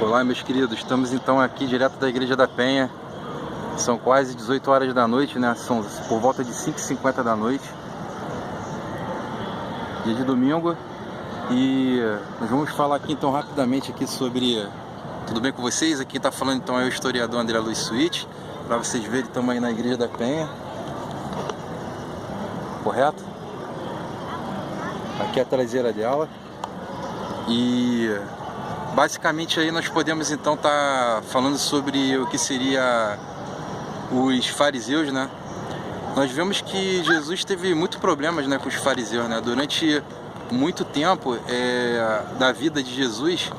Olá, meus queridos, estamos então aqui direto da Igreja da Penha. São quase 18 horas da noite, né? São por volta de 5h50 da noite, dia de domingo. E nós vamos falar aqui então rapidamente aqui sobre... Tudo bem com vocês? Aqui está falando então é o historiador André Luiz Suíte. Para vocês verem, estamos aí na Igreja da Penha. Correto? Aqui é a traseira dela. E... basicamente aí nós podemos então estar falando sobre o que seria os fariseus, né? Nós vemos que Jesus teve muitos problemas, né, com os fariseus, né? Durante muito tempo da vida de Jesus,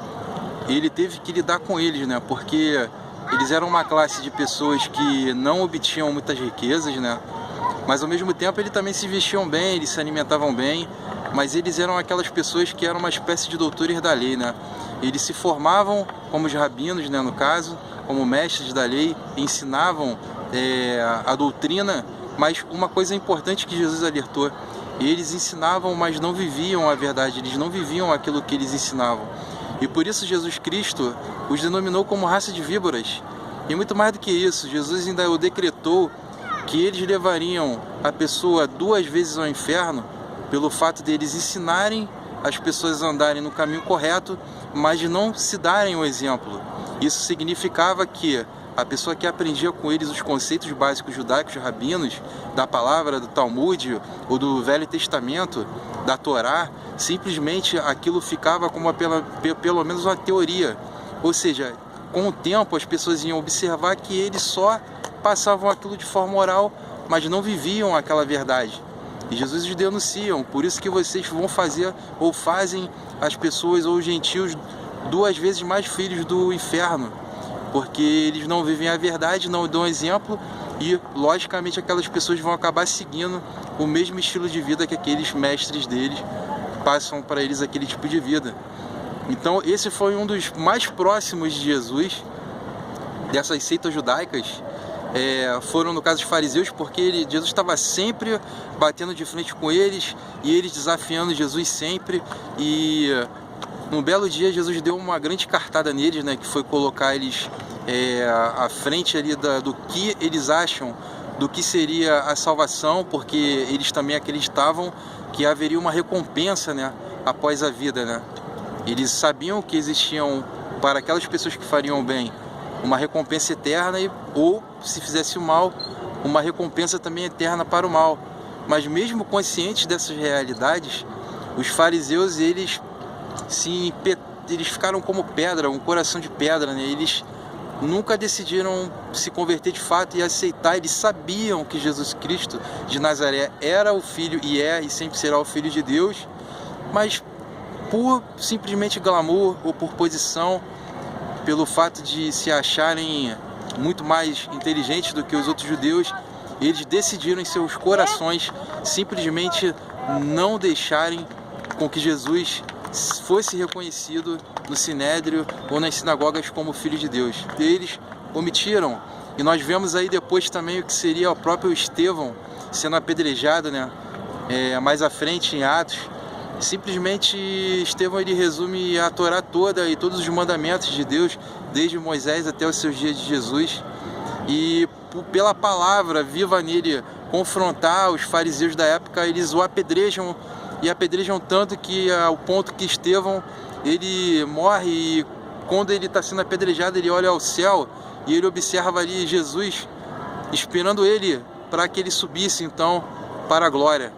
ele teve que lidar com eles, né? Porque eles eram uma classe de pessoas que não obtinham muitas riquezas, né? Mas ao mesmo tempo eles também se vestiam bem, eles se alimentavam bem, mas eles eram aquelas pessoas que eram uma espécie de doutores da lei, né? Eles se formavam como os rabinos, né, no caso, como mestres da lei, ensinavam a doutrina, mas uma coisa importante que Jesus alertou: eles ensinavam, mas não viviam a verdade, eles não viviam aquilo que eles ensinavam. E por isso Jesus Cristo os denominou como raça de víboras. E muito mais do que isso, Jesus ainda o decretou que eles levariam a pessoa 2 vezes ao inferno pelo fato de eles ensinarem as pessoas a andarem no caminho correto, mas não se darem o exemplo. Isso significava que a pessoa que aprendia com eles os conceitos básicos judaicos rabinos, da palavra, do Talmud, ou do Velho Testamento, da Torá, simplesmente aquilo ficava como pelo menos uma teoria. Ou seja, com o tempo as pessoas iam observar que eles só passavam aquilo de forma oral, mas não viviam aquela verdade. E Jesus os denunciam: por isso que vocês vão fazer ou fazem as pessoas ou os gentios 2 vezes mais filhos do inferno, porque eles não vivem a verdade, não dão exemplo, e logicamente aquelas pessoas vão acabar seguindo o mesmo estilo de vida que aqueles mestres deles passam para eles, aquele tipo de vida. Então esse foi um dos mais próximos de Jesus, dessas seitas judaicas. Foram no caso dos fariseus, porque Jesus estava sempre batendo de frente com eles e eles desafiando Jesus sempre. E num belo dia Jesus deu uma grande cartada neles, né, que foi colocar eles à frente ali do que eles acham do que seria a salvação, porque eles também acreditavam que haveria uma recompensa, né, após a vida, né? Eles sabiam que existiam, para aquelas pessoas que fariam bem, uma recompensa eterna, ou, se fizesse o mal, uma recompensa também eterna para o mal. Mas mesmo conscientes dessas realidades, os fariseus, eles ficaram como pedra, um coração de pedra, né? Eles nunca decidiram se converter de fato e aceitar. Eles sabiam que Jesus Cristo de Nazaré era o Filho, e sempre será o Filho de Deus, mas por simplesmente glamour ou por posição, pelo fato de se acharem muito mais inteligentes do que os outros judeus, eles decidiram em seus corações simplesmente não deixarem com que Jesus fosse reconhecido no Sinédrio ou nas sinagogas como Filho de Deus. Eles omitiram, e nós vemos aí depois também o que seria o próprio Estevão sendo apedrejado, né? Mais à frente em Atos. Simplesmente Estevão, ele resume a Torá toda e todos os mandamentos de Deus, desde Moisés até os seus dias de Jesus, e pela palavra viva nele confrontar os fariseus da época, eles o apedrejam, e apedrejam tanto que ao ponto que Estevão, ele morre, e quando ele está sendo apedrejado, ele olha ao céu e ele observa ali Jesus esperando ele para que ele subisse então para a glória,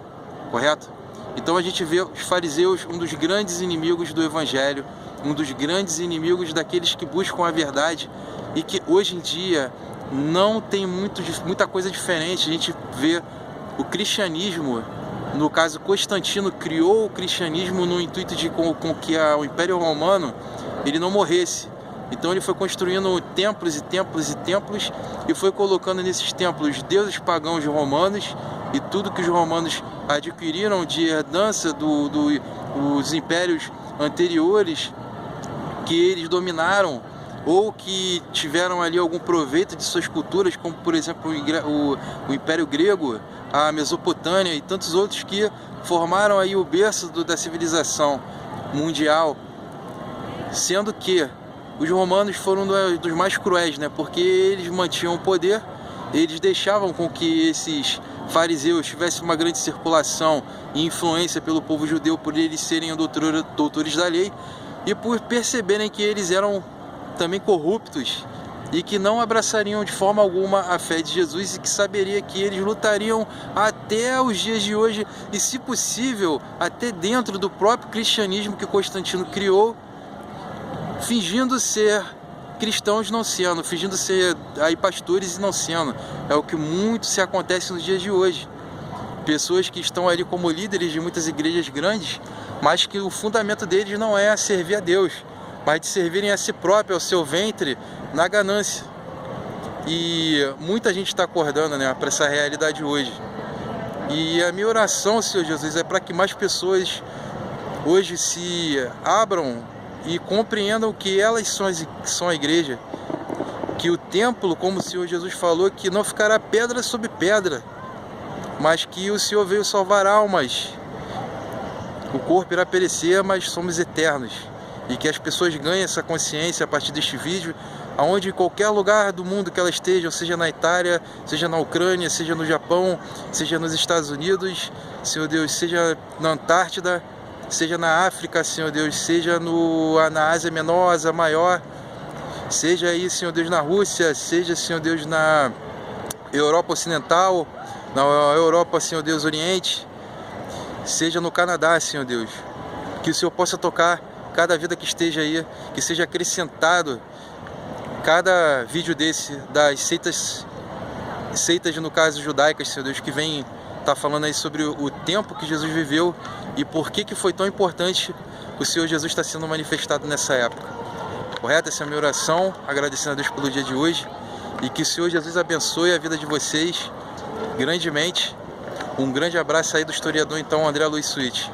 correto? Então a gente vê os fariseus, um dos grandes inimigos do Evangelho, um dos grandes inimigos daqueles que buscam a verdade, e que hoje em dia não tem muita coisa diferente. A gente vê o cristianismo, no caso Constantino criou o cristianismo no intuito de com que o Império Romano ele não morresse. Então ele foi construindo templos e templos e templos, e foi colocando nesses templos deuses pagãos romanos, e tudo que os romanos adquiriram de herdança dos impérios anteriores que eles dominaram, ou que tiveram ali algum proveito de suas culturas, como por exemplo o Império Grego, a Mesopotâmia e tantos outros que formaram aí o berço da civilização mundial, sendo que os romanos foram dos mais cruéis, né? Porque eles mantinham o poder, eles deixavam com que esses fariseus tivessem uma grande circulação e influência pelo povo judeu, por eles serem doutores da lei e por perceberem que eles eram também corruptos e que não abraçariam de forma alguma a fé de Jesus e que saberia que eles lutariam até os dias de hoje e, se possível, até dentro do próprio cristianismo que Constantino criou, fingindo ser cristãos não sendo, fingindo ser aí pastores e não sendo. É o que muito se acontece nos dias de hoje. Pessoas que estão ali como líderes de muitas igrejas grandes, mas que o fundamento deles não é servir a Deus, mas de servirem a si próprio, ao seu ventre, na ganância. E muita gente está acordando, né, para essa realidade hoje. E a minha oração, Senhor Jesus, é para que mais pessoas hoje se abram e compreendam que elas são a igreja. Que o templo, como o Senhor Jesus falou, que não ficará pedra sobre pedra, mas que o Senhor veio salvar almas. O corpo irá perecer, mas somos eternos. E que as pessoas ganhem essa consciência a partir deste vídeo, aonde em qualquer lugar do mundo que elas estejam, seja na Itália, seja na Ucrânia, seja no Japão, seja nos Estados Unidos, Senhor Deus, seja na Antártida, seja na África, Senhor Deus, seja na Ásia Menor, Ásia Maior, seja aí, Senhor Deus, na Rússia, seja, Senhor Deus, na Europa Ocidental, na Europa, Senhor Deus, Oriente, seja no Canadá, Senhor Deus, que o Senhor possa tocar cada vida que esteja aí, que seja acrescentado cada vídeo desse das seitas no caso judaicas, Senhor Deus, que vem tá falando aí sobre o tempo que Jesus viveu e por que foi tão importante o Senhor Jesus estar sendo manifestado nessa época. Correto? Essa é a minha oração, agradecendo a Deus pelo dia de hoje e que o Senhor Jesus abençoe a vida de vocês grandemente. Um grande abraço aí do historiador, então, André Luiz Suíte.